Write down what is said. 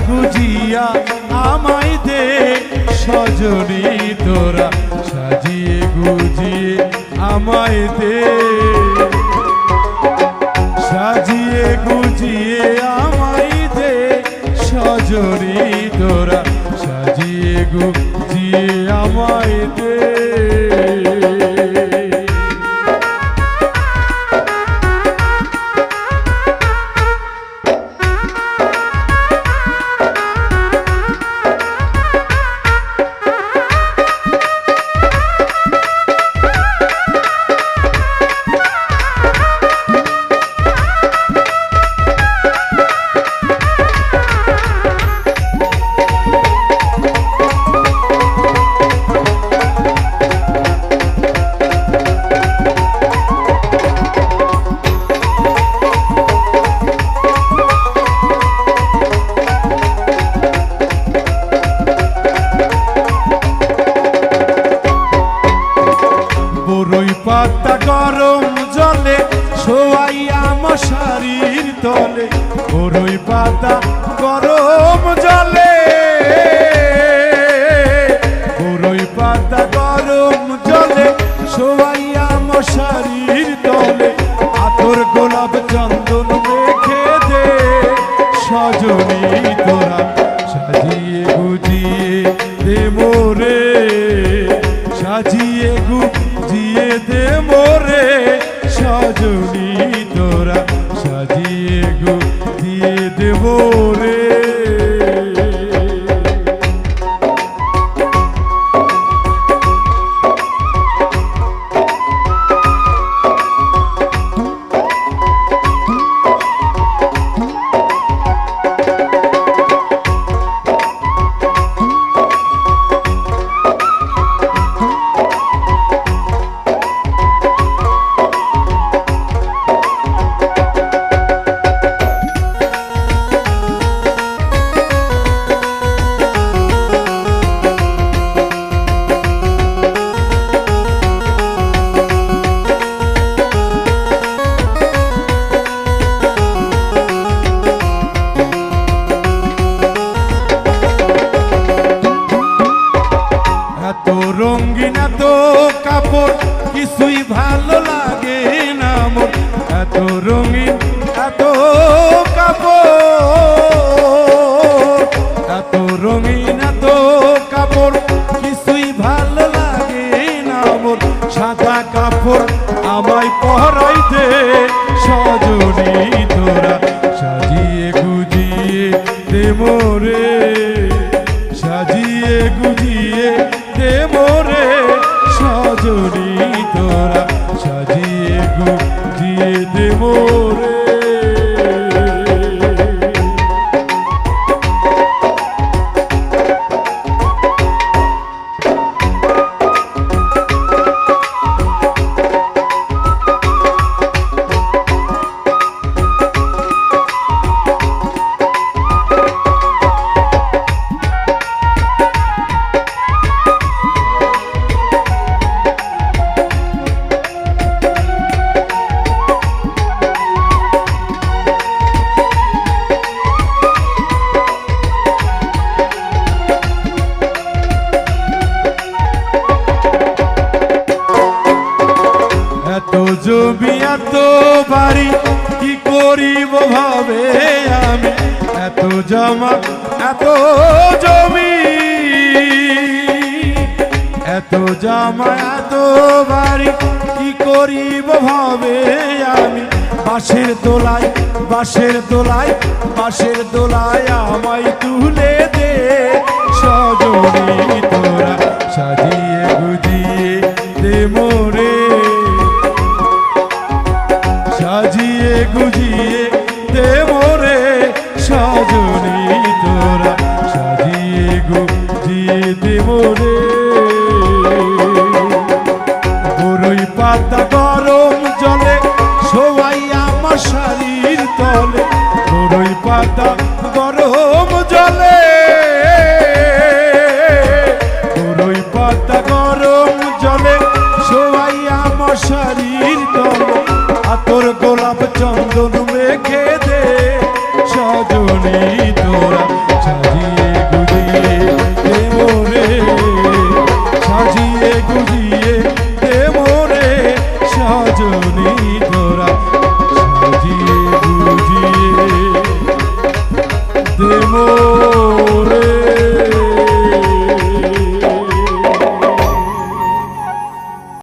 গুজিয়া আমায় দে সজনী তোরা সাজিয়ে গুজিয়ে আমায় দে সাজিয়ে গুজিয়ে আমায় দে সজনী তোরা সাজিয়ে গুজিয়ে আমায় দে পাতা গরম জলে শোয়াইয়া মশারির তলে বড়ই পাতা গরম জলে বড়ই পাতা গরম জলে শোয়াইয়া মশারির তলে আতর গোলাপ চন্দন মেখে দে সজনী তোরা সাজিয়ে গুজিয়ে দে মোরে সাজিয়ে গুজিয়ে দে মোরে সজনী তোরা সাজিয়ে গুজিয়ে দে মোরে রঙিন এত কাপড় কিছুই ভালো লাগে না মোর এত রঙিন এত কাপড় এত রঙিন এত কাপড় কিছুই ভালো লাগে না মোর সাদা কাপড় আমায় পরাই দে সজনী তোরা সাজিয়ে গুজিয়ে দে মোরে সাজিয়ে গুজিয়ে দে মোরে সজনী তোরা সাজিয়ে গুজিয়ে দে মোরে এত জমি এত বাড়ি কি করিব ভাবে আমি এত জমা এত জমি এত জমা এত বাড়ি কি করিব ভাবে আমি বাঁশের দোলায় বাঁশের দোলায় বাঁশের দোলায় আমায় তুলে দে সজনী তোরা সাজিয়ে গুজিয়ে দে মোরে সাজিয়ে গুজিয়ে দে মোরে সজনী তোরা সাজিয়ে গুজিয়ে দে মোরে বড়ই পাতা গরম জলে শোয়াইয়া মশারির তলে বড়ই পাতা গরম জলে বড়ই পাতা গরম জলে শোয়াইয়া মশারির তলে আতর গোলাপ চন্দন মেখে দে সজনী তোরা হুজুর